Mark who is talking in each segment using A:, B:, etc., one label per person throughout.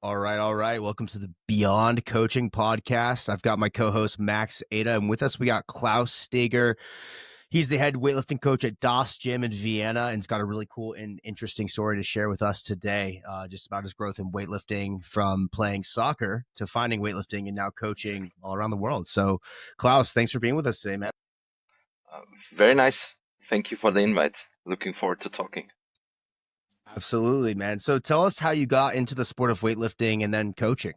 A: All right, all right. Welcome to the Beyond Coaching podcast. I've got my co-host Max Ada, and with us we got Klaus Steger. He's the head weightlifting coach at Das Gym in Vienna, and he's got a really cool and interesting story to share with us today, just about his growth in weightlifting from playing soccer to finding weightlifting and now coaching all around the world. So, Klaus, thanks for being with us today, man.
B: Uh, Very nice. Thank you for the invite. Looking forward to talking.
A: Absolutely, man. So, tell us how you got into the sport of weightlifting and then coaching.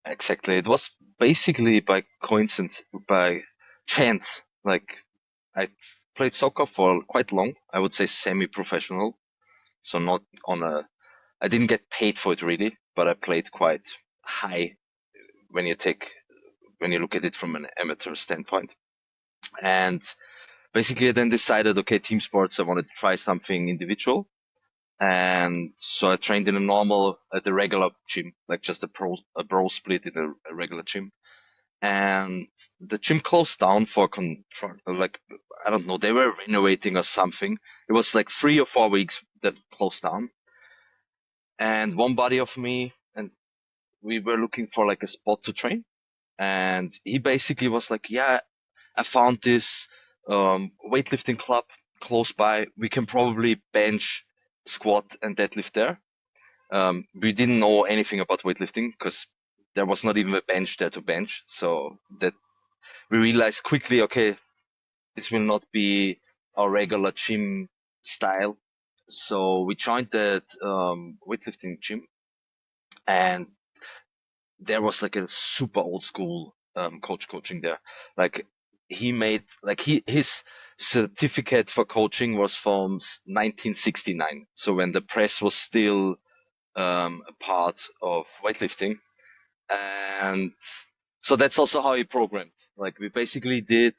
B: Exactly. It was basically by coincidence, by chance. Like I played soccer for quite long. I would say semi-professional. So not on a, I didn't get paid for it really, but I played quite high when you take, when you look at it from an amateur standpoint. And basically I then decided, okay, team sports, I wanted to try something individual. And so I trained in at the regular gym, like just a bro split in a regular gym. And the gym closed down for contract, like, I don't know, they were renovating or something. It was like 3 or 4 weeks that closed down. And one buddy of me, and we were looking for like a spot to train. And he basically was like, yeah, I found this weightlifting club close by. We can probably bench, squat, and deadlift there. We didn't know anything about weightlifting because there was not even a bench there to bench. So that we realized quickly, okay, this will not be our regular gym style. So we joined that weightlifting gym, and there was like a super old school coach coaching there. Like he made like his certificate for coaching was from 1969. So when the press was still a part of weightlifting. And so that's also how he programmed. Like we basically did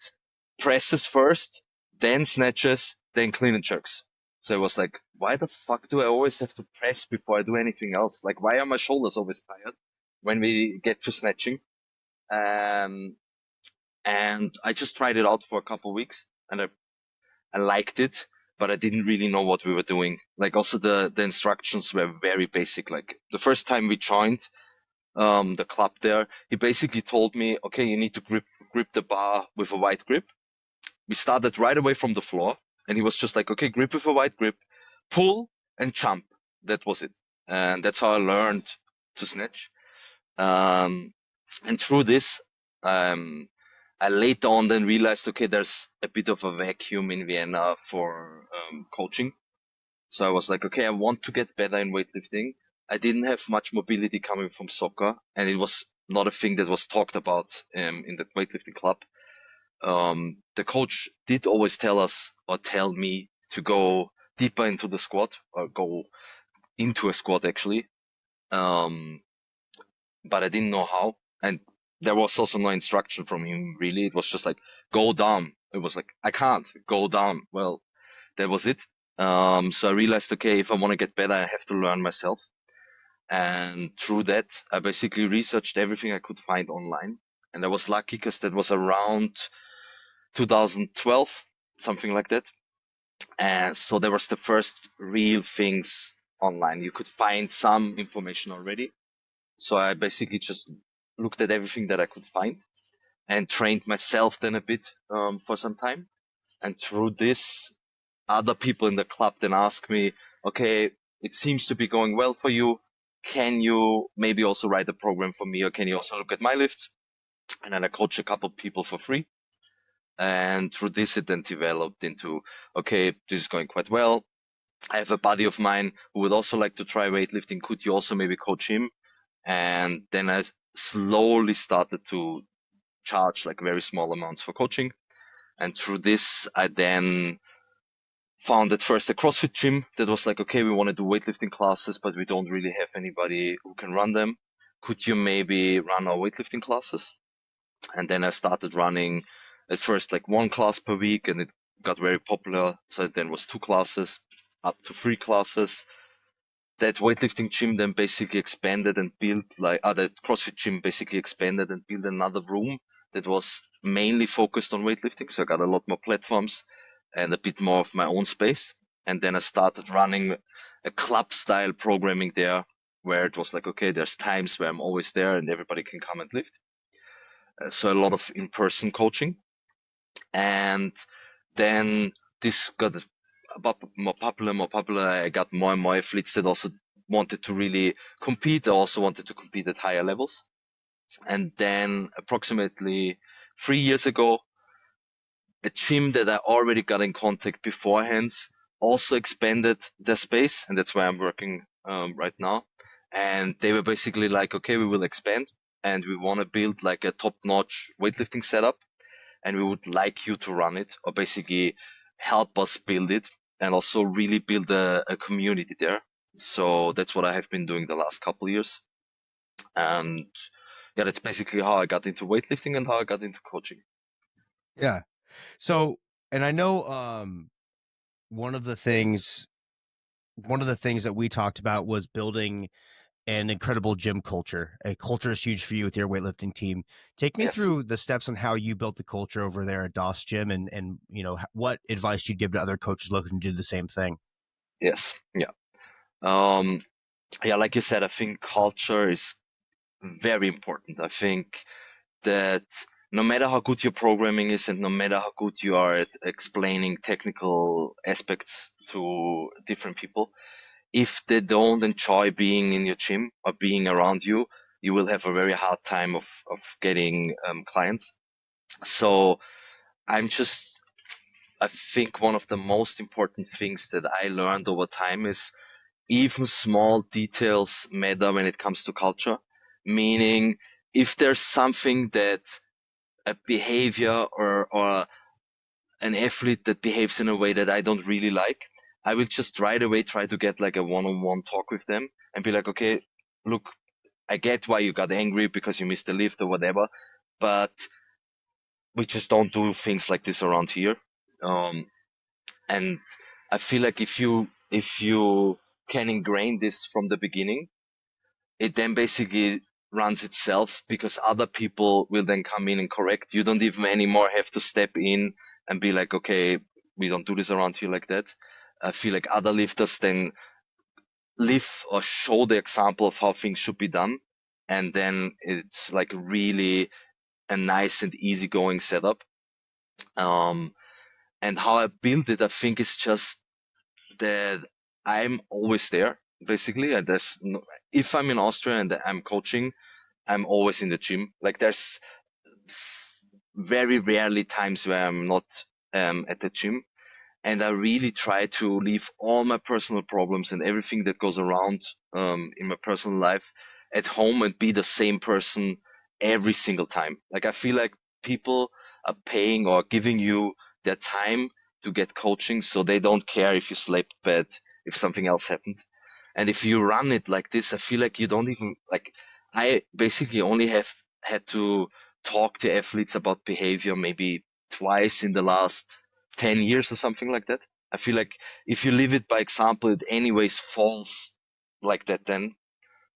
B: presses first, then snatches, then clean and jerks. So it was like, why the fuck do I always have to press before I do anything else? Like, why are my shoulders always tired when we get to snatching? Um, and I just tried it out for a couple of weeks, and I liked it, but I didn't really know what we were doing. Like also the instructions were very basic. Like the first time we joined the club there, he basically told me, okay, you need to grip the bar with a wide grip. We started right away from the floor, and he was just like, okay, grip with a wide grip, pull and jump. That was it. And that's how I learned to snatch. Um, and through this, um, I later on then realized, okay, there's a bit of a vacuum in Vienna for coaching. So I was like, okay, I want to get better in weightlifting. I didn't have much mobility coming from soccer, and it was not a thing that was talked about in the weightlifting club. The coach did always tell us or tell me to go deeper into the squat or go into a squat actually. Um, but I didn't know how. And there was also no instruction from him really. It was just like, go down. It was like, I can't go down. Well, that was it. So I realized, okay, if I want to get better, I have to learn myself. And through that, I basically researched everything I could find online. And I was lucky because that was around 2012, something like that. And so there was the first real things online. You could find some information already. So I basically just looked at everything that I could find and trained myself then a bit for some time. And through this, other people in the club then asked me, okay, it seems to be going well for you. Can you maybe also write a program for me, or can you also look at my lifts? And then I coach a couple people for free. And through this, it then developed into, okay, this is going quite well. I have a buddy of mine who would also like to try weightlifting. Could you also maybe coach him? And then I slowly started to charge like very small amounts for coaching. And through this, I then found at first a CrossFit gym that was like, okay, we want to do weightlifting classes, but we don't really have anybody who can run them. Could you maybe run our weightlifting classes? And then I started running at first like one class per week, and it got very popular. So then was 2 classes, up to 3 classes. That weightlifting gym then basically expanded and built like, that CrossFit gym basically expanded and built another room that was mainly focused on weightlifting. So I got a lot more platforms and a bit more of my own space. And then I started running a club style programming there where it was like, okay, there's times where I'm always there and everybody can come and lift. So a lot of in-person coaching. And then this got more popular. I got more and more athletes that also wanted to really compete. I also wanted to compete at higher levels. And then approximately 3 years ago, a gym that I already got in contact beforehand also expanded their space, and that's where I'm working right now. And they were basically like, okay, we will expand and we want to build like a top-notch weightlifting setup, and we would like you to run it or basically help us build it and also really build a community there. So that's what I have been doing the last couple of years. And yeah, that's basically how I got into weightlifting and how I got into coaching.
A: Yeah. So, and I know one of the things that we talked about was building an incredible gym culture. A culture is huge for you with your weightlifting team. Take me
B: Yes.
A: through the steps on how you built the culture over there at DOS Gym, and what advice you'd give to other coaches looking to do the same thing.
B: Yes. Yeah. Um, yeah, like you said, I think culture is very important. I think that no matter how good your programming is and no matter how good you are at explaining technical aspects to different people, if they don't enjoy being in your gym or being around you, you will have a very hard time of getting clients. So I'm just, I think one of the most important things that I learned over time is even small details matter when it comes to culture. Meaning, if there's something that a behavior or an athlete that behaves in a way that I don't really like, I will just right away try to get like a one-on-one talk with them and be like, okay, look, I get why you got angry because you missed the lift or whatever, but we just don't do things like this around here. Um, and I feel like if you can ingrain this from the beginning, it then basically runs itself because other people will then come in and correct. You don't even anymore have to step in and be like, okay, we don't do this around here like that. I feel like other lifters then live or show the example of how things should be done. And then it's like really a nice and easygoing setup. Um, and how I build it, I think is just that I'm always there, basically. And if I'm in Austria and I'm coaching, I'm always in the gym. Like there's very rarely times where I'm not at the gym, and I really try to leave all my personal problems and everything that goes around in my personal life at home and be the same person every single time. Like I feel like people are paying or giving you their time to get coaching, so they don't care if you slept bad, if something else happened. And if you run it like this, I feel like you don't even like. I basically only have had to talk to athletes about behavior maybe twice in the last 10 years or something like that. I feel like if you live it by example, it anyways falls like that then.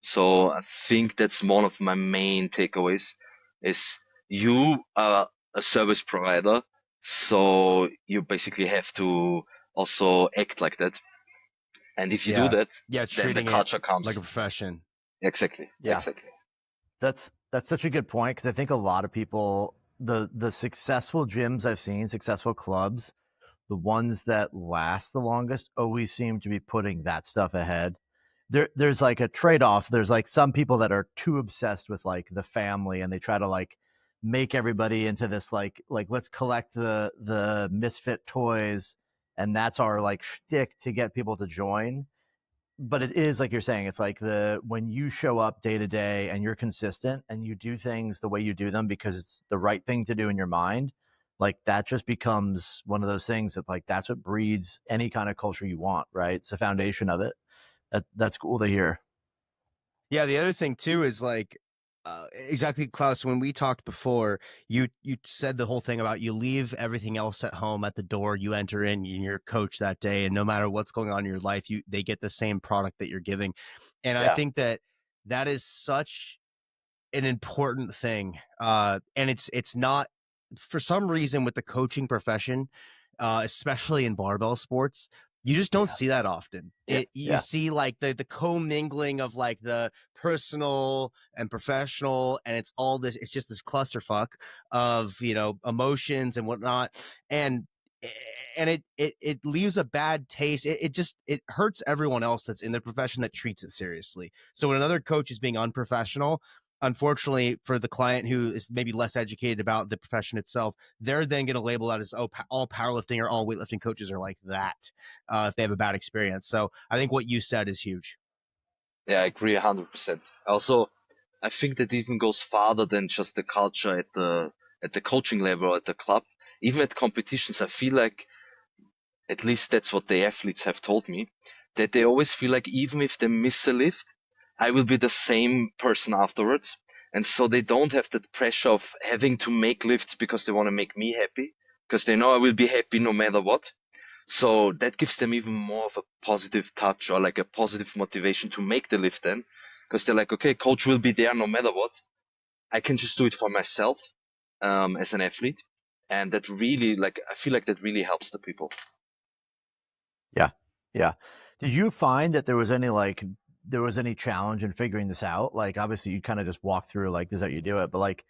B: So I think that's one of my main takeaways is you are a service provider. So you basically have to also act like that. And if you do
A: Yeah.
B: that,
A: Yeah.
B: then the
A: Treating it
B: culture
A: like a
B: comes.
A: profession.
B: Exactly.
C: Yeah,
B: Exactly.
C: that's such a good point because I think a lot of people, the successful gyms I've seen, successful clubs, the ones that last the longest always seem to be putting that stuff ahead. There's like a trade-off. There's like some people that are too obsessed with like the family and they try to like make everybody into this like let's collect the misfit toys and that's our like shtick to get people to join. But it is like you're saying, it's like the when you show up day to day and you're consistent and you do things the way you do them because it's the right thing to do in your mind, like that just becomes one of those things that like that's what breeds any kind of culture you want, right? It's the foundation of it. That's cool to hear.
A: Yeah, the other thing too is like exactly, Klaus. When we talked before, you said the whole thing about you leave everything else at home at the door. You enter in, you're coach that day, and no matter what's going on in your life, they get the same product that you're giving. And I
C: Yeah.
A: think that is such an important thing. And it's not for some reason with the coaching profession, especially in barbell sports. You just don't see that often.
B: Yeah.
A: You see like the commingling of like the personal and professional, and it's all this. It's just this clusterfuck of emotions and whatnot, and it leaves a bad taste. It hurts everyone else that's in the profession that treats it seriously. So when another coach is being unprofessional, unfortunately for the client who is maybe less educated about the profession itself, they're then going to label that as, oh, all powerlifting or all weightlifting coaches are like that, if they have a bad experience. So I think what you said is huge.
B: Yeah, I agree 100%. Also, I think that even goes farther than just the culture at the coaching level or at the club. Even at competitions, I feel like, at least that's what the athletes have told me, that they always feel like even if they miss a lift, I will be the same person afterwards. And so they don't have that pressure of having to make lifts because they want to make me happy, because they know I will be happy no matter what. So that gives them even more of a positive touch or like a positive motivation to make the lift then, because they're like, okay, coach will be there no matter what. I can just do it for myself, as an athlete. And that really, like, I feel like that really helps the people.
C: Yeah. Yeah. Did you find that there was any challenge in figuring this out? Like, obviously you kind of just walk through like, this is how you do it. But like,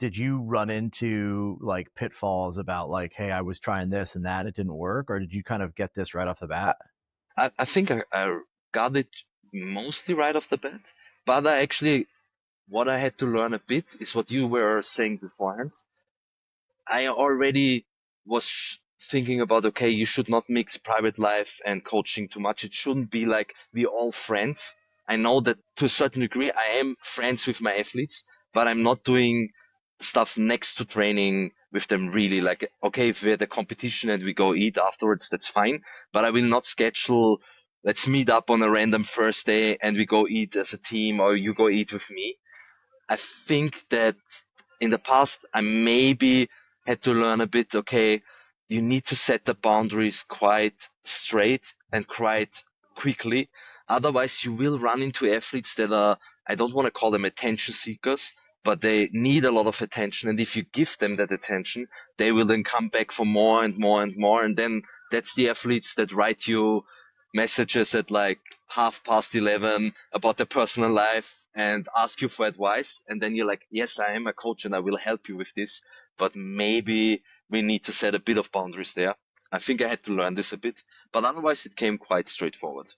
C: did you run into like pitfalls about like, hey, I was trying this and that, it didn't work? Or did you kind of get this right off the bat?
B: I think I got it mostly right off the bat, but what I had to learn a bit is what you were saying beforehand. I already was thinking about, okay, you should not mix private life and coaching too much. It shouldn't be like we all friends. I know that to a certain degree, I am friends with my athletes, but I'm not doing stuff next to training with them really. Like, okay, if we're at a competition and we go eat afterwards, that's fine. But I will not schedule, let's meet up on a random Thursday and we go eat as a team, or you go eat with me. I think that in the past, I maybe had to learn a bit, okay, you need to set the boundaries quite straight and quite quickly. Otherwise, you will run into athletes that are, I don't want to call them attention seekers, but they need a lot of attention. And if you give them that attention, they will then come back for more and more and more. And then that's the athletes that write you messages at like 11:30 about their personal life and ask you for advice. And then you're like, yes, I am a coach and I will help you with this, but maybe we need to set a bit of boundaries there. I think I had to learn this a bit, but otherwise it came quite straightforward.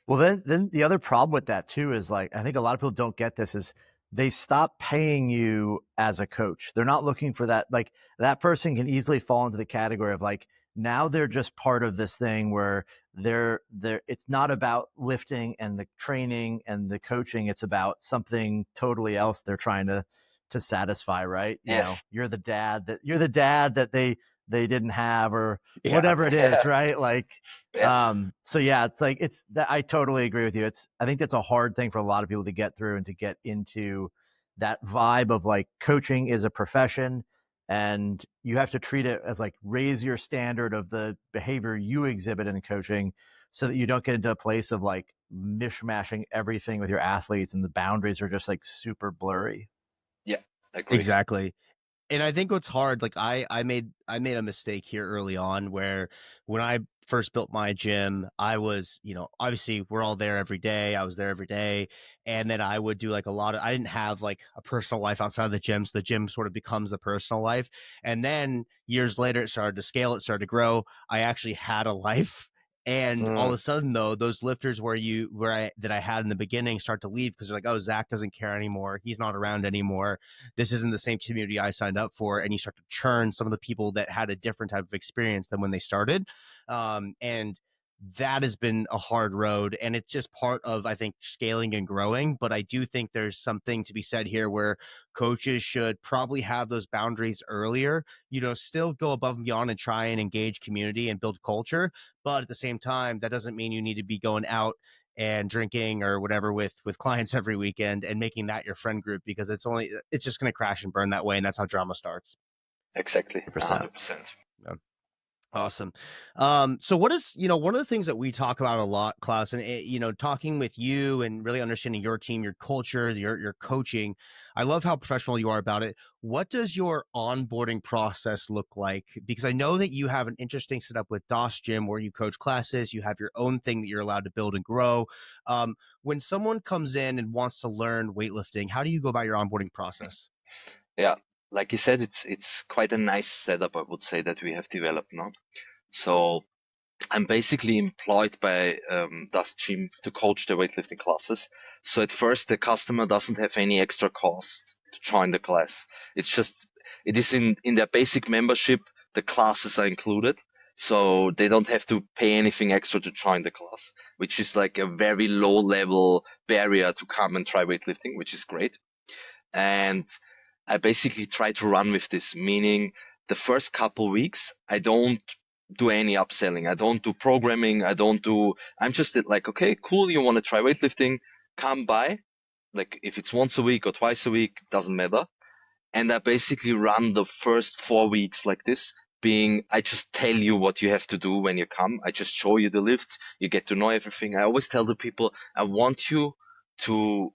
C: Well, then the other problem with that too is like, I think a lot of people don't get this, is they stop paying you as a coach. They're not looking for that. Like, that person can easily fall into the category of like, now they're just part of this thing where it's not about lifting and the training and the coaching. It's about something totally else they're trying to satisfy, right? You know, you're the dad that they didn't have, or whatever it is, right? Like, so yeah, it's like, I totally agree with you. I think that's a hard thing for a lot of people to get through and to get into that vibe of like, coaching is a profession and you have to treat it as like, raise your standard of the behavior you exhibit in coaching, so that you don't get into a place of like mishmashing everything with your athletes and the boundaries are just like super blurry.
B: Yeah, I agree.
A: Exactly. And I think what's hard, like I made a mistake here early on, where when I first built my gym, I was, obviously we're all there every day. I was there every day. And then I would do like I didn't have like a personal life outside of the gym. So the gym sort of becomes a personal life. And then years later, it started to scale, it started to grow. I actually had a life. And all of a sudden, though, those lifters that I had in the beginning start to leave because they're like, oh, Zach doesn't care anymore. He's not around anymore. This isn't the same community I signed up for. And you start to churn some of the people that had a different type of experience than when they started. And that has been a hard road. And it's just part of, I think, scaling and growing. But I do think there's something to be said here where coaches should probably have those boundaries earlier, still go above and beyond and try and engage community and build culture. But at the same time, that doesn't mean you need to be going out and drinking or whatever with clients every weekend and making that your friend group, because it's just going to crash and burn that way. And that's how drama starts.
B: Exactly.
C: 100%.
B: 100%.
A: Yeah. Awesome. So what is, one of the things that we talk about a lot, Klaus, and talking with you and really understanding your team, your culture, your coaching. I love how professional you are about it. What does your onboarding process look like? Because I know that you have an interesting setup with DOS Gym where you coach classes, you have your own thing that you're allowed to build and grow. When someone comes in and wants to learn weightlifting, how do you go about your onboarding process?
B: Yeah, like you said, it's quite a nice setup, I would say, that we have developed now. So I'm basically employed by Dust Gym to coach the weightlifting classes. So at first, the customer doesn't have any extra cost to join the class. It is in their basic membership, the classes are included. So they don't have to pay anything extra to join the class, which is like a very low level barrier to come and try weightlifting, which is great. And I basically try to run with this, meaning the first couple weeks, I don't do any upselling. I don't do programming. I'm just like, okay, cool. You want to try weightlifting? Come by. Like if it's once a week or twice a week, doesn't matter. And I basically run the first 4 weeks like this, being I just tell you what you have to do when you come. I just show you the lifts. You get to know everything. I always tell the people, I want you to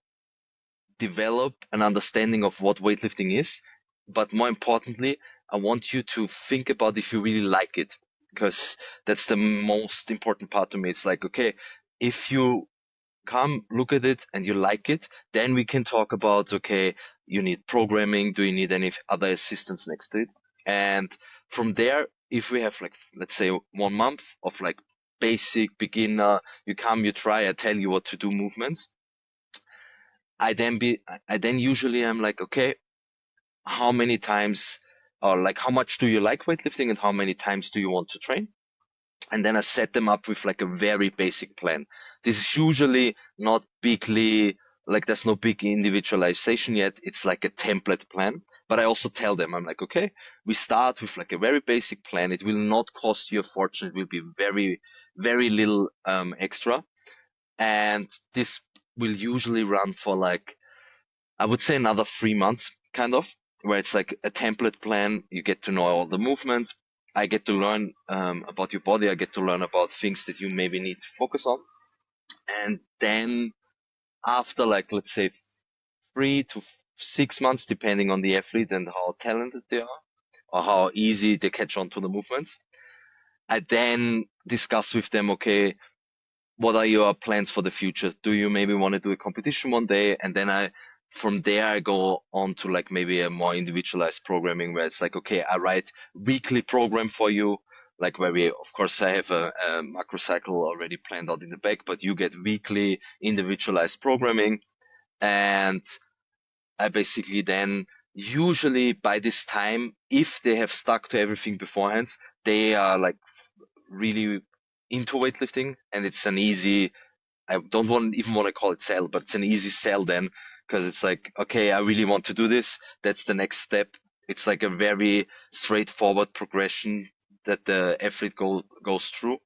B: develop an understanding of what weightlifting is, but more importantly, I want you to think about if you really like it, because that's the most important part to me. It's like, okay, if you come look at it and you like it, then we can talk about, okay, you need programming, do you need any other assistance next to it? And from there, if we have like, let's say 1 month of like basic beginner, you come, you try, I tell you what to do movements. I then usually I'm like, okay, how many times or like how much do you like weightlifting and how many times do you want to train? And then I set them up with like a very basic plan. This is usually not bigly, like there's no big individualization yet. It's like a template plan. But I also tell them, I'm like, okay, we start with like a very basic plan. It will not cost you a fortune. It will be very, very little extra. And this will usually run for like, I would say another 3 months, kind of, where it's like a template plan. You get to know all the movements. I get to learn about your body. I get to learn about things that you maybe need to focus on. And then after like, let's say 3 to 6 months, depending on the athlete and how talented they are or how easy they catch on to the movements, I then discuss with them, okay, what are your plans for the future? Do you maybe want to do a competition one day? And then from there, I go on to like maybe a more individualized programming where it's like, okay, I write weekly program for you, like where of course, I have a macro cycle already planned out in the back, but you get weekly individualized programming. And I basically then usually by this time, if they have stuck to everything beforehand, they are like really into weightlifting, and it's an easy, I don't even want to call it sell, but it's an easy sell then, because it's like, okay, I really want to do this. That's the next step. It's like a very straightforward progression that the athlete goes through.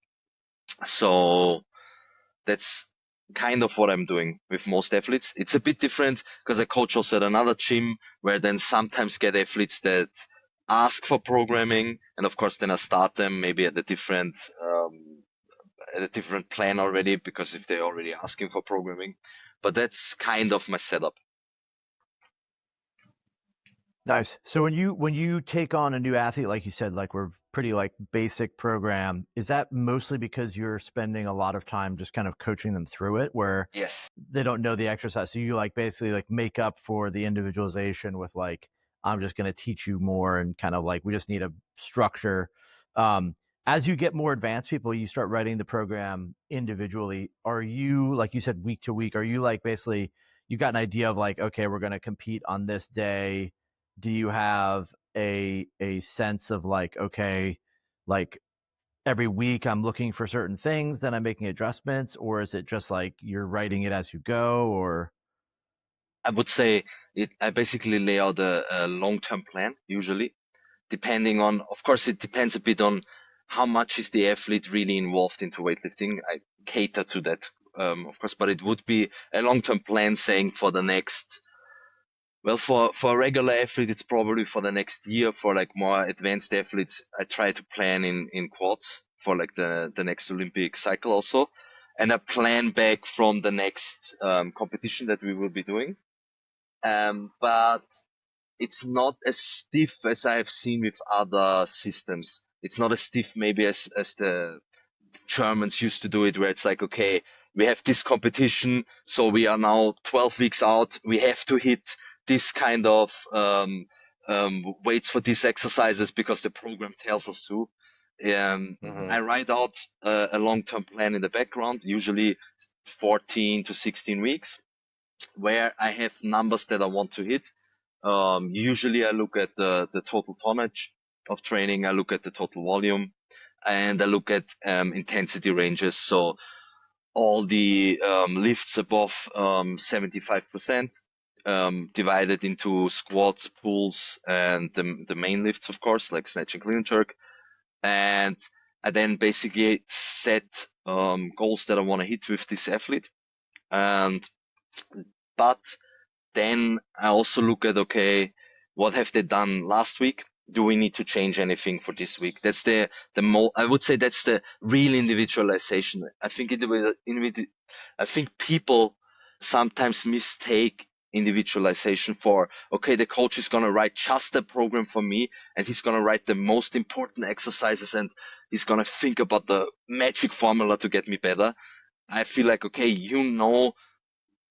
B: So that's kind of what I'm doing with most athletes. It's a bit different because I coach also at another gym where then sometimes get athletes that ask for programming, and of course then I start them maybe at a different plan already, because if they're already asking for programming. But that's kind of my setup.
C: Nice. So when you take on a new athlete, like you said, like we're pretty like basic program, is that mostly because you're spending a lot of time just kind of coaching them through it where
B: Yes.
C: they don't know the exercise? So you like basically like make up for the individualization with like, I'm just going to teach you more and kind of like, we just need a structure. As you get more advanced people, you start writing the program individually. Are you, like you said, week to week, are you like basically you got an idea of like, okay, we're going to compete on this day? Do you have a sense of like, okay, like every week I'm looking for certain things, then I'm making adjustments, or is it just like you're writing it as you go? Or
B: I would say I basically lay out a long-term plan, usually, depending on, of course, it depends a bit on how much is the athlete really involved into weightlifting. I cater to that, of course, but it would be a long-term plan saying for the next Well, for a regular athlete, it's probably for the next year. For like more advanced athletes, I try to plan in quads for like the next Olympic cycle also. And I plan back from the next competition that we will be doing. But it's not as stiff as I've seen with other systems. It's not as stiff maybe as the Germans used to do it, where it's like, okay, we have this competition, so we are now 12 weeks out. We have to hit this kind of weights for these exercises because the program tells us to. I write out a long-term plan in the background, usually 14 to 16 weeks, where I have numbers that I want to hit. Usually I look at the total tonnage of training. I look at the total volume, and I look at intensity ranges. So all the lifts above 75%, divided into squats, pulls, and the main lifts, of course, like snatch and clean and jerk. And I then basically set goals that I want to hit with this athlete. But then I also look at, okay, what have they done last week? Do we need to change anything for this week? That's I would say that's the real individualization. I think people sometimes mistake individualization for, okay, the coach is going to write just the program for me, and he's going to write the most important exercises, and he's going to think about the magic formula to get me better. I feel like, okay,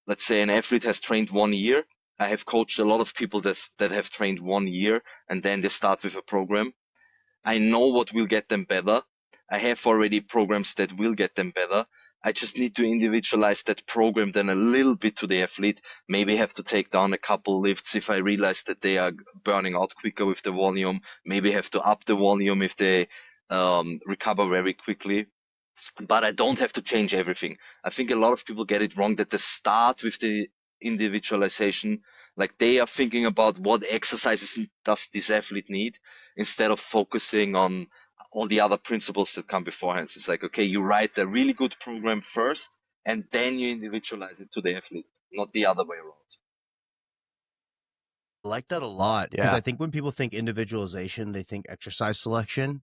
B: let's say an athlete has trained 1 year. I have coached a lot of people that have trained 1 year, and then they start with a program. I know what will get them better. I have already programs that will get them better. I just need to individualize that program then a little bit to the athlete. Maybe have to take down a couple lifts if I realize that they are burning out quicker with the volume. Maybe have to up the volume if they recover very quickly. But I don't have to change everything. I think a lot of people get it wrong that they start with the individualization, like they are thinking about what exercises does this athlete need instead of focusing on all the other principles that come beforehand. It's like, okay, you write a really good program first and then you individualize it to the athlete, not the other way around.
A: I like that a lot because I think when people think individualization, they think exercise selection.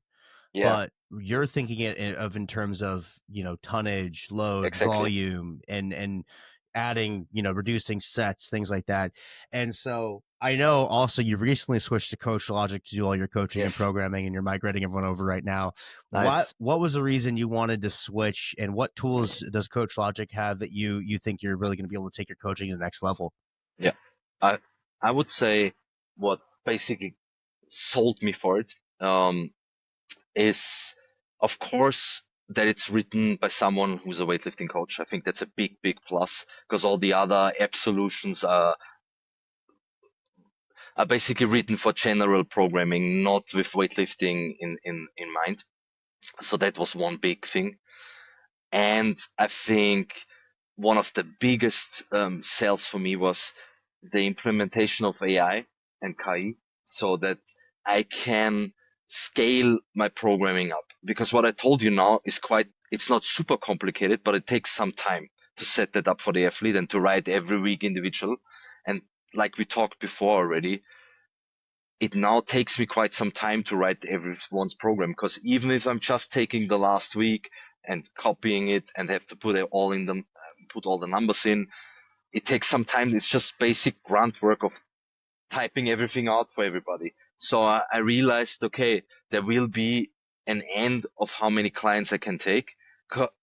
B: Yeah,
A: But you're thinking in terms of, tonnage, load,
B: exactly.
A: volume, and adding, reducing sets, things like that. And so I know also you recently switched to CoachLogik to do all your coaching and
B: Yes.
A: programming, and you're migrating everyone over right now.
C: Nice.
A: What was the reason you wanted to switch, and what tools does CoachLogik have that you think you're really going to be able to take your coaching to the next level?
B: Yeah, I would say what basically sold me for it is, of course, that it's written by someone who's a weightlifting coach. I think that's a big, big plus, because all the other app solutions are basically written for general programming, not with weightlifting in mind. So that was one big thing. And I think one of the biggest sells for me was the implementation of AI and KI, so that I can scale my programming up. Because what I told you now is it's not super complicated, but it takes some time to set that up for the athlete and to write every week individual. And like we talked before already, it now takes me quite some time to write everyone's program, because even if I'm just taking the last week and copying it and have to put all the numbers in, it takes some time. It's just basic grunt work of typing everything out for everybody. So I realized, okay, there will be an end of how many clients I can take,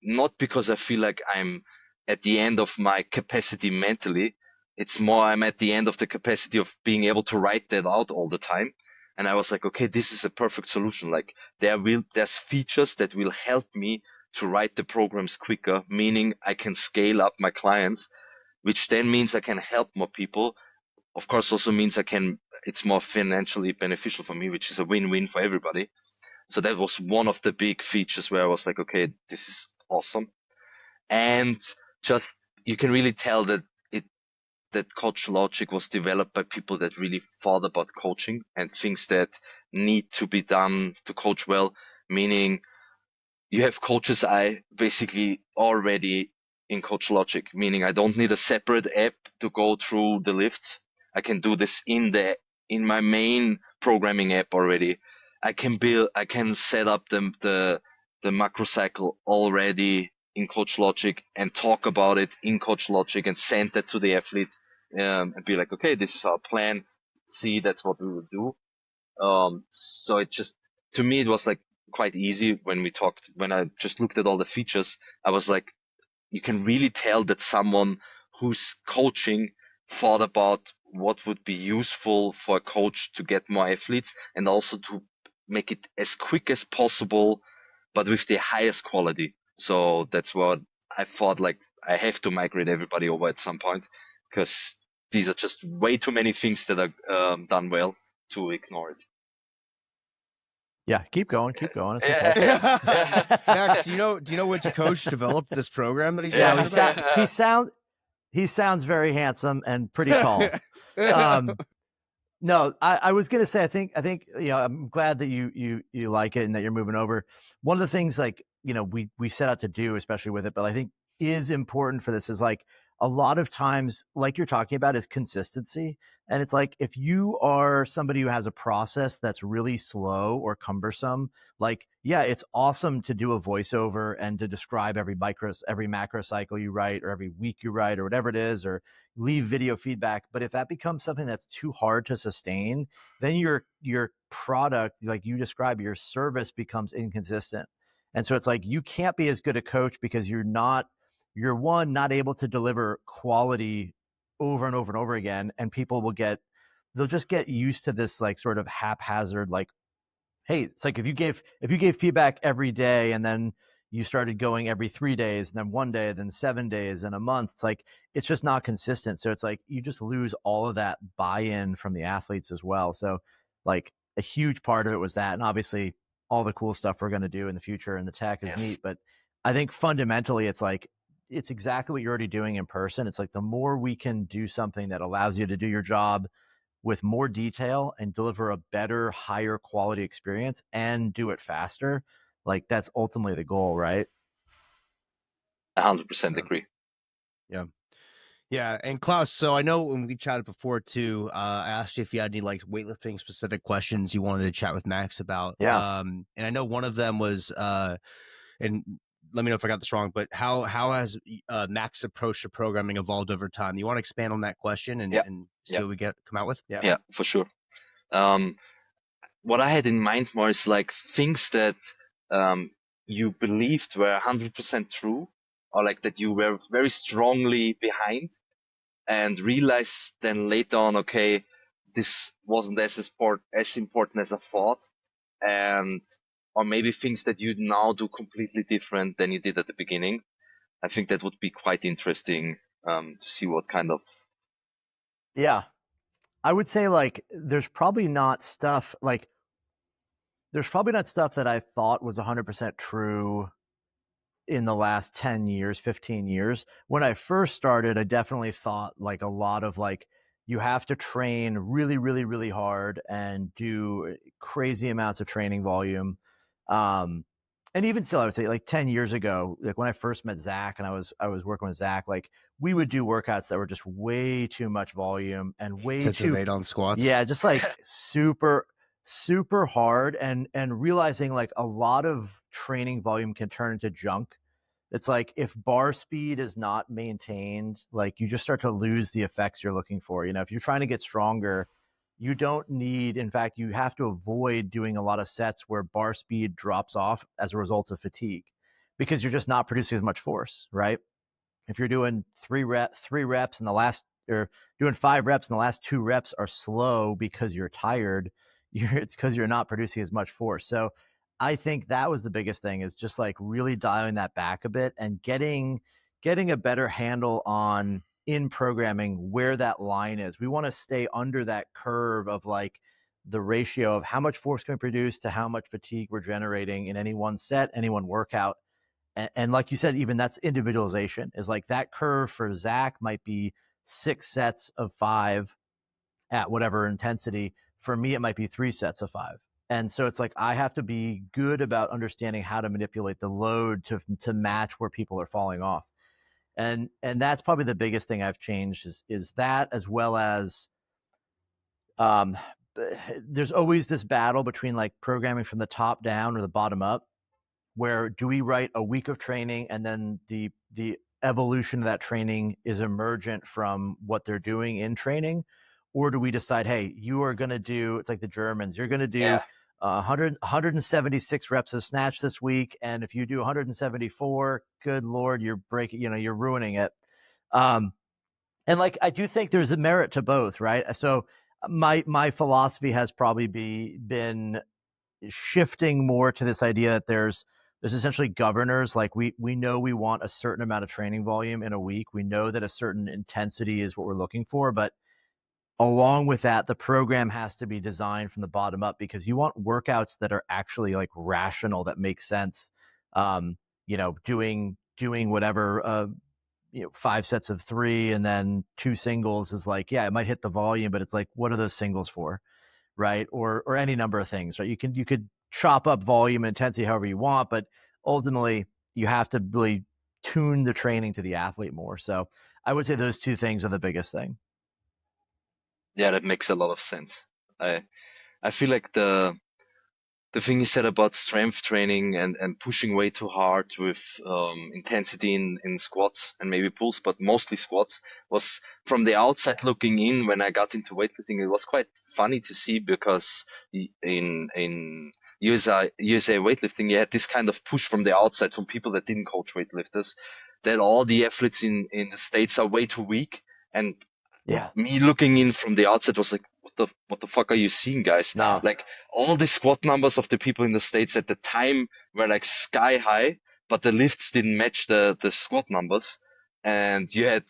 B: not because I feel like I'm at the end of my capacity mentally. It's more I'm at the end of the capacity of being able to write that out all the time. And I was like, okay, this is a perfect solution. Like there's features that will help me to write the programs quicker, meaning I can scale up my clients, which then means I can help more people. Of course, also means it's more financially beneficial for me, which is a win-win for everybody. So that was one of the big features where I was like, okay, this is awesome. And just, you can really tell that CoachLogik was developed by people that really thought about coaching and things that need to be done to coach well, meaning you have coaches I basically already in CoachLogik, meaning I don't need a separate app to go through the lifts. I can do this in my main programming app already. I can set up the macro cycle already in CoachLogik and talk about it in CoachLogik and send that to the athlete, and be like, okay, this is our plan. See, that's what we will do. So it just, to me, it was like quite easy when I just looked at all the features. I was like, you can really tell that someone who's coaching thought about what would be useful for a coach to get more athletes and also to make it as quick as possible, but with the highest quality. So that's what I thought, like, I have to migrate everybody over at some point, because these are just way too many things that are done well to ignore it.
C: Yeah, keep going. It's okay.
B: Yeah.
A: Max, do you know which coach developed this program that he's
C: Yeah,
A: talking about?
C: he sounds very handsome and pretty tall. No, I was gonna say, I think I'm glad that you like it and that you're moving over. One of the things, like, we set out to do, especially with it, but I think is important for this, is like a lot of times, like you're talking about, is consistency. And it's like, if you are somebody who has a process that's really slow or cumbersome, like, yeah, it's awesome to do a voiceover and to describe every macro cycle you write, or every week you write, or whatever it is, or leave video feedback. But if that becomes something that's too hard to sustain, then your product, like you describe, your service becomes inconsistent. And so it's like, you can't be as good a coach because you're not able to deliver quality over and over and over again. And people they'll just get used to this, like, sort of haphazard, like, hey, it's like if you gave feedback every day and then you started going every 3 days and then 1 day, then 7 days and a month, it's like, it's just not consistent. So it's like, you just lose all of that buy-in from the athletes as well. So, like, a huge part of it was that. And obviously all the cool stuff we're going to do in the future and the tech is neat. But I think fundamentally it's like, it's exactly what you're already doing in person. It's like, the more we can do something that allows you to do your job with more detail and deliver a better, higher quality experience and do it faster, like, that's ultimately the goal, right?
B: 100% agree.
A: Yeah. And Klaus, so I know when we chatted before too, I asked you if you had any, like, weightlifting specific questions you wanted to chat with Max about.
C: Yeah.
A: And I know one of them was, and let me know if I got this wrong, but how has Max's approach to programming evolved over time? You want to expand on that question and see what we come out with?
B: Yeah, for sure. What I had in mind more is like things that you believed were 100% true, or like that you were very strongly behind, and realized then later on, okay, this wasn't as important as I thought, and or maybe things that you now do completely different than you did at the beginning. I think that would be quite interesting to see what kind of.
C: Yeah. I would say, like, there's probably not stuff that I thought was 100% true in the last 10 years, 15 years. When I first started, I definitely thought, like, a lot of, like, you have to train really, really, really hard and do crazy amounts of training volume. And even still, I would say, like, 10 years ago, like, when I first met Zach and I was working with Zach, like, we would do workouts that were just way too much volume and way
A: Sets
C: too
A: of 8 on squats.
C: Yeah, just like super, super hard, and realizing, like, a lot of training volume can turn into junk. It's like, if bar speed is not maintained, like, you just start to lose the effects you're looking for. If you're trying to get stronger, you don't need, in fact, you have to avoid doing a lot of sets where bar speed drops off as a result of fatigue, because you're just not producing as much force, right? If you're doing 3 reps in the last, or doing 5 reps and the last 2 reps are slow because you're tired, it's because you're not producing as much force. So I think that was the biggest thing, is just, like, really dialing that back a bit and getting a better handle on, in programming, where that line is. We want to stay under that curve of, like, the ratio of how much force can we produce to how much fatigue we're generating in any one set, any one workout. And like you said, even that's individualization, is like, that curve for Zach might be 6 sets of 5 at whatever intensity. For me, it might be 3 sets of 5. And so it's like, I have to be good about understanding how to manipulate the load to match where people are falling off. And that's probably the biggest thing I've changed, is that, as well as there's always this battle between like programming from the top down or the bottom up, where do we write a week of training and then the evolution of that training is emergent from what they're doing in training, or do we decide, hey, you are going to do, it's like the Germans, you're going to do 176 reps of snatch this week, and if you do 174, good Lord, you're breaking, you're ruining it. And like, I do think there's a merit to both, right? So my philosophy has probably been shifting more to this idea that there's essentially governors. Like we know we want a certain amount of training volume in a week. We know that a certain intensity is what we're looking for, but along with that, the program has to be designed from the bottom up, because you want workouts that are actually like rational, that make sense. Doing whatever, 5 sets of 3 and then 2 singles is like, yeah, it might hit the volume, but it's like, what are those singles for? Right? Or any number of things, right? You could chop up volume and intensity however you want, but ultimately you have to really tune the training to the athlete more. So I would say those two things are the biggest thing.
B: Yeah, that makes a lot of sense. I feel like the thing you said about strength training and pushing way too hard with intensity in squats and maybe pulls, but mostly squats, was from the outside looking in. When I got into weightlifting, it was quite funny to see, because in USA weightlifting, you had this kind of push from the outside from people that didn't coach weightlifters, that all the athletes in the States are way too weak. And
C: Yeah.
B: me looking in from the outside was like, what the fuck are you seeing, guys?
C: No.
B: Like, all the squat numbers of the people in the States at the time were like sky high, but the lifts didn't match the squat numbers. And you had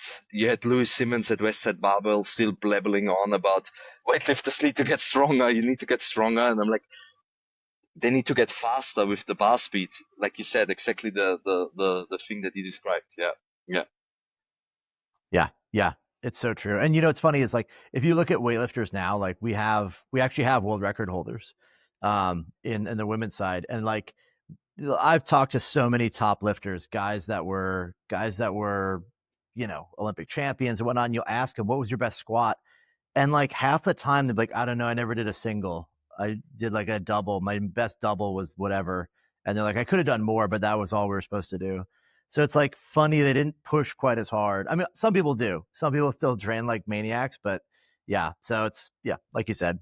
B: Louis Simmons at Westside Barbell still blabbling on about weightlifters need to get stronger, you need to get stronger. And I'm like, they need to get faster with the bar speed. Like you said, exactly the thing that you described. Yeah.
C: Yeah. It's so true. And it's funny is like, if you look at weightlifters now, like we actually have world record holders in the women's side. And like, I've talked to so many top lifters, guys that were Olympic champions and whatnot. And you'll ask them, what was your best squat? And like half the time they're like, I don't know, I never did a single. I did like a double. My best double was whatever. And they're like, I could have done more, but that was all we were supposed to do. So it's like funny, they didn't push quite as hard. I mean, some people do. Some people still train like maniacs, but yeah. So it's, yeah, like you said.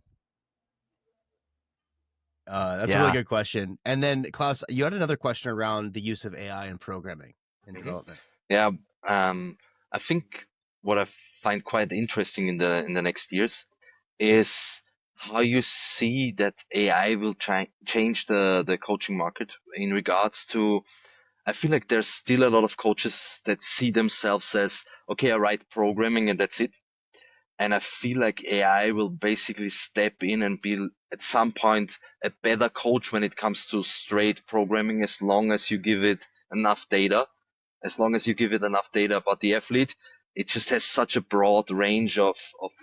A: That's a really good question. And then Klaus, you had another question around the use of AI in programming and development.
B: Yeah. I think what I find quite interesting in the next years is how you see that AI will change the coaching market in regards to, I feel like there's still a lot of coaches that see themselves as, okay, I write programming and that's it. And I feel like AI will basically step in and be at some point a better coach when it comes to straight programming, as long as you give it enough data. As long as you give it enough data about the athlete, it just has such a broad range of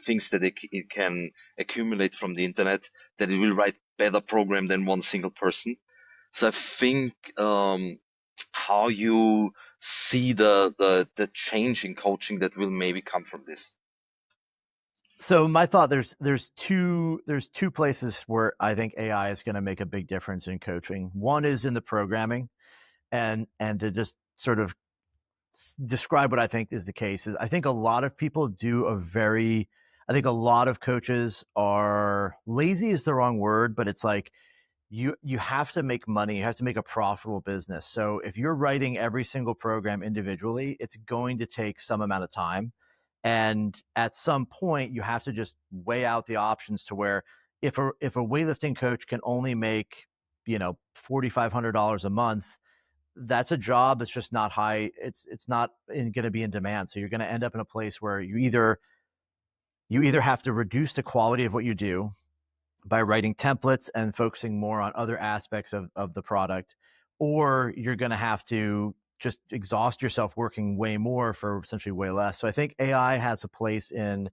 B: things that it can accumulate from the internet, that it will write better program than one single person. So I think how you see the change in coaching that will maybe come from this.
C: So my thought, there's two places where I think AI is going to make a big difference in coaching. One is in the programming, and to just sort of describe what I think is the case is, I think a lot of people I think a lot of coaches are lazy is the wrong word, but it's like you have to make money. You have to make a profitable business. So if you're writing every single program individually, it's going to take some amount of time. And at some point you have to just weigh out the options to where if a weightlifting coach can only make, $4,500 a month, that's a job that's just not high. It's not going to be in demand. So you're going to end up in a place where you either have to reduce the quality of what you do by writing templates and focusing more on other aspects of the product, or you're going to have to just exhaust yourself working way more for essentially way less. So I think AI has a place in,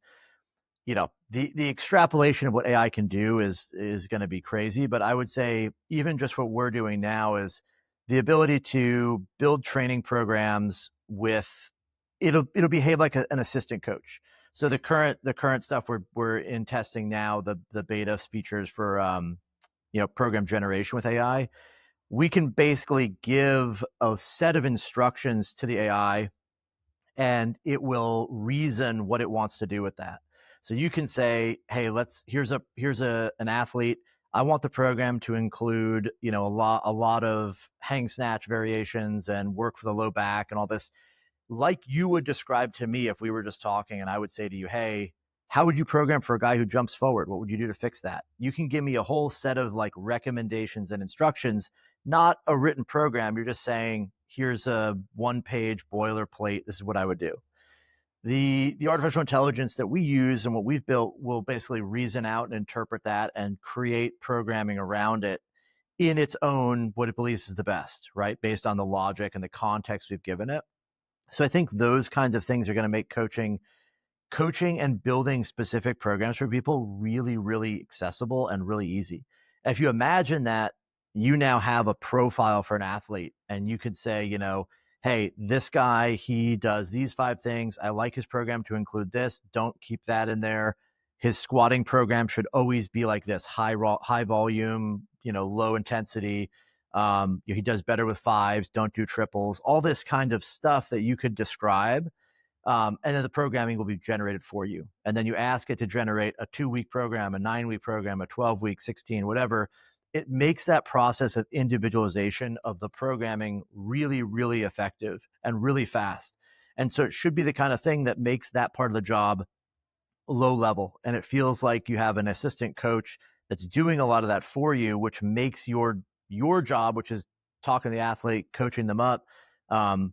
C: the extrapolation of what AI can do is going to be crazy. But I would say even just what we're doing now is the ability to build training programs with, it'll behave like an assistant coach. So the current stuff we're in testing now, the beta features for program generation with AI, we can basically give a set of instructions to the AI and it will reason what it wants to do with that. So you can say, hey, here's an athlete. I want the program to include, a lot of hang snatch variations and work for the low back and all this, like you would describe to me if we were just talking and I would say to you, hey, how would you program for a guy who jumps forward? What would you do to fix that? You can give me a whole set of like recommendations and instructions, not a written program. You're just saying, here's a 1-page boilerplate. This is what I would do. The artificial intelligence that we use and what we've built will basically reason out and interpret that and create programming around it in its own, what it believes is the best, right? Based on the logic and the context we've given it. So I think those kinds of things are going to make coaching and building specific programs for people really, really accessible and really easy. If you imagine that you now have a profile for an athlete and you could say, hey, this guy, he does these 5 things. I like his program to include this. Don't keep that in there. His squatting program should always be like this, high volume, low intensity. He does better with 5s, don't do triples, all this kind of stuff that you could describe. And then the programming will be generated for you. And then you ask it to generate a 2-week program, a 9-week program, a 12-week, 16, whatever. It makes that process of individualization of the programming really, really effective and really fast. And so it should be the kind of thing that makes that part of the job low level. And it feels like you have an assistant coach that's doing a lot of that for you, which makes your job, which is talking to the athlete, coaching them up,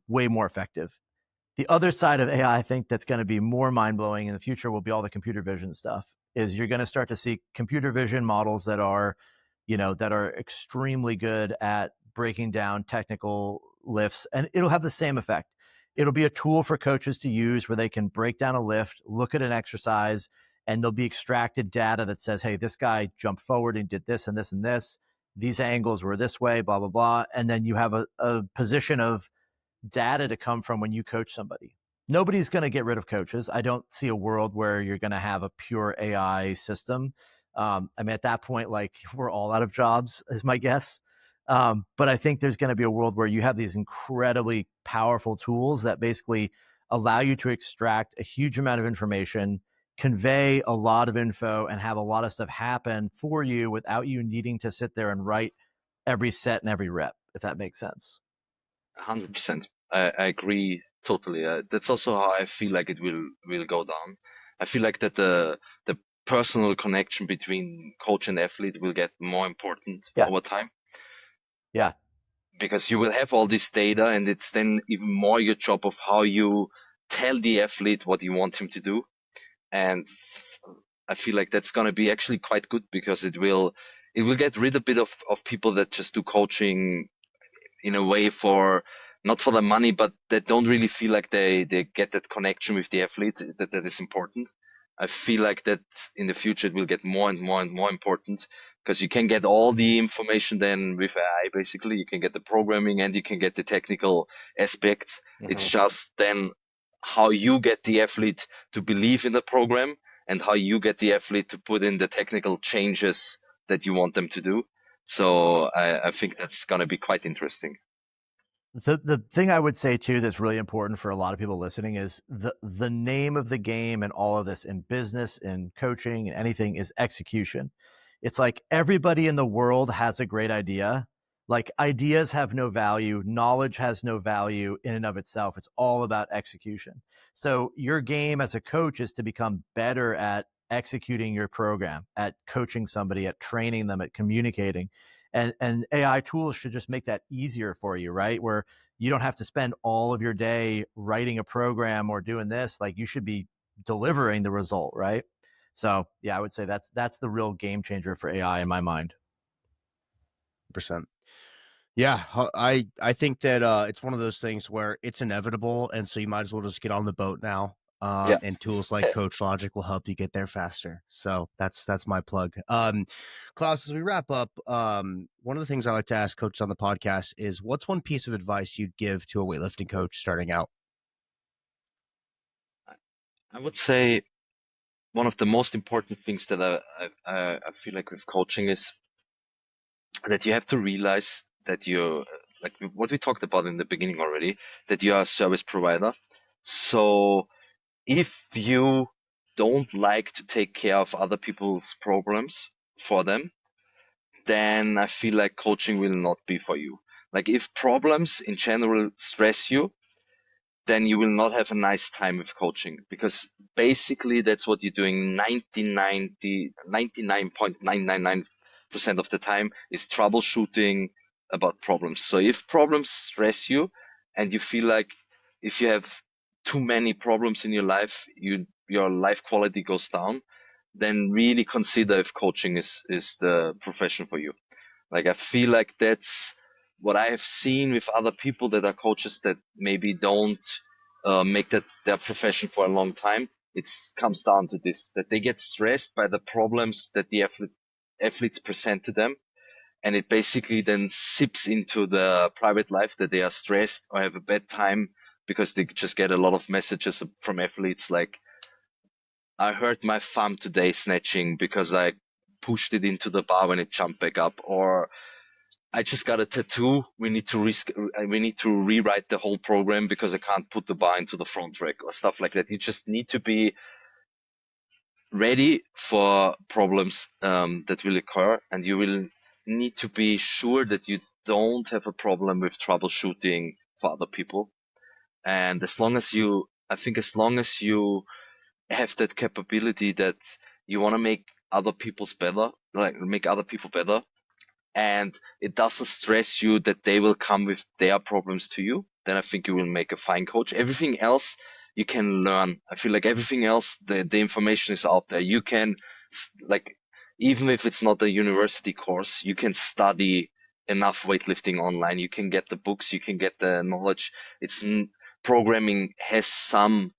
C: way more effective. The other side of AI, I think that's going to be more mind-blowing in the future will be all the computer vision stuff. Is you're going to start to see computer vision models that are extremely good at breaking down technical lifts, and it'll have the same effect. It'll be a tool for coaches to use where they can break down a lift, look at an exercise, and there'll be extracted data that says, hey, this guy jumped forward and did this and this and this. These angles were this way, blah, blah, blah. And then you have a position of data to come from when you coach somebody. Nobody's going to get rid of coaches. I don't see a world where you're going to have a pure AI system. At that point, like we're all out of jobs is my guess. But I think there's going to be a world where you have these incredibly powerful tools that basically allow you to extract a huge amount of information, convey a lot of info, and have a lot of stuff happen for you without you needing to sit there and write every set and every rep, if that makes sense.
B: 100%. I agree totally. That's also how I feel like it will go down. I feel like that the personal connection between coach and athlete will get more important over time.
C: Yeah.
B: Because you will have all this data, and it's then even more your job of how you tell the athlete what you want him to do. And I feel like that's going to be actually quite good because it will get rid a bit of people that just do coaching in a way not for the money, but that don't really feel like they get that connection with the athlete that is important. I feel like that in the future it will get more and more and more important because you can get all the information then with AI. Basically, you can get the programming and you can get the technical aspects. Mm-hmm. It's just then how you get the athlete to believe in the program and how you get the athlete to put in the technical changes that you want them to do. So I think that's going to be quite interesting.
C: The thing I would say too that's really important for a lot of people listening is the name of the game and all of this in business, in coaching, and anything is execution. It's like everybody in the world has a great idea. Like ideas have no value. Knowledge has no value in and of itself. It's all about execution. So your game as a coach is to become better at executing your program, at coaching somebody, at training them, at communicating. And AI tools should just make that easier for you, right? Where you don't have to spend all of your day writing a program or doing this. Like you should be delivering the result, right? So yeah, I would say that's the real game changer for AI in my mind.
A: %. Yeah, I think that it's one of those things where it's inevitable, and so you might as well just get on the boat now. And tools like CoachLogik will help you get there faster. So that's my plug. Klaus, as we wrap up, one of the things I like to ask coaches on the podcast is, what's one piece of advice you'd give to a weightlifting coach starting out?
B: I would say one of the most important things that I feel like with coaching is that you have to realize that you're like what we talked about in the beginning already, that you are a service provider. So if you don't like to take care of other people's problems for them, then I feel like coaching will not be for you. Like if problems in general stress you, then you will not have a nice time with coaching, because basically that's what you're doing 99.999% of the time is troubleshooting about problems. So if problems stress you and you feel like if you have too many problems in your life, your life quality goes down, then really consider if coaching is the profession for you. Like I feel like that's what I have seen with other people that are coaches that maybe don't make that their profession for a long time. It comes down to this, that they get stressed by the problems that the athletes present to them. And it basically then sips into the private life, that they are stressed or have a bad time because they just get a lot of messages from athletes like, I hurt my thumb today snatching because I pushed it into the bar when it jumped back up, or I just got a tattoo. We need to rewrite the whole program because I can't put the bar into the front rack, or stuff like that. You just need to be ready for problems that will occur, and you will need to be sure that you don't have a problem with troubleshooting for other people. And as long as you have that capability that you want to make other people better, and it doesn't stress you that they will come with their problems to you, then I think you will make a fine coach. Everything else you can learn. I feel like everything else, the information is out there. You can, like, even if it's not a university course, you can study enough weightlifting online. You can get the books, you can get the knowledge. Programming has some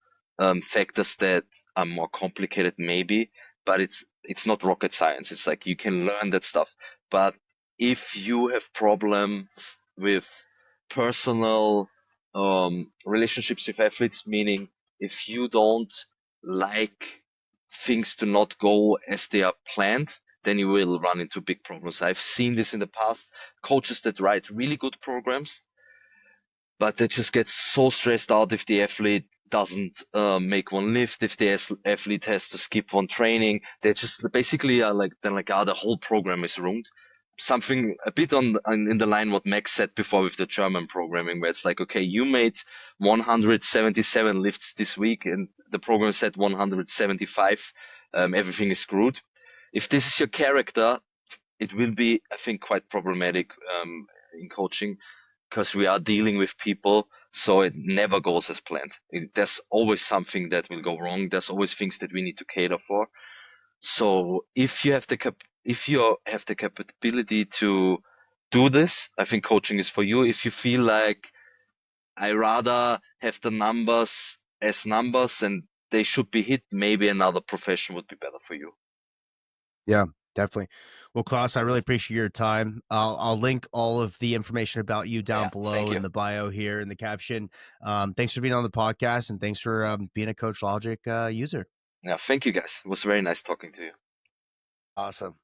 B: factors that are more complicated maybe, but it's not rocket science. It's like you can learn that stuff. But if you have problems with personal relationships with athletes, meaning if you don't like things to not go as they are planned, then you will run into big problems. I've seen this in the past. Coaches that write really good programs, but they just get so stressed out if the athlete doesn't make one lift, if the athlete has to skip one training. They just basically are like, the whole program is ruined. Something a bit in the line what Max said before with the German programming, where it's like, okay, you made 177 lifts this week and the program said 175. Everything is screwed. If this is your character, it will be, I think, quite problematic in coaching, because we are dealing with people, so it never goes as planned. There's always something that will go wrong. There's always things that we need to cater for. So if you have the capability to do this, I think coaching is for you. If you feel like I rather have the numbers as numbers and they should be hit, maybe another profession would be better for you.
A: Yeah, definitely. Well, Klaus, I really appreciate your time. I'll link all of the information about you down below in the bio here in the caption. Thanks for being on the podcast, and thanks for being a CoachLogik user.
B: Yeah, thank you guys. It was very nice talking to you.
A: Awesome.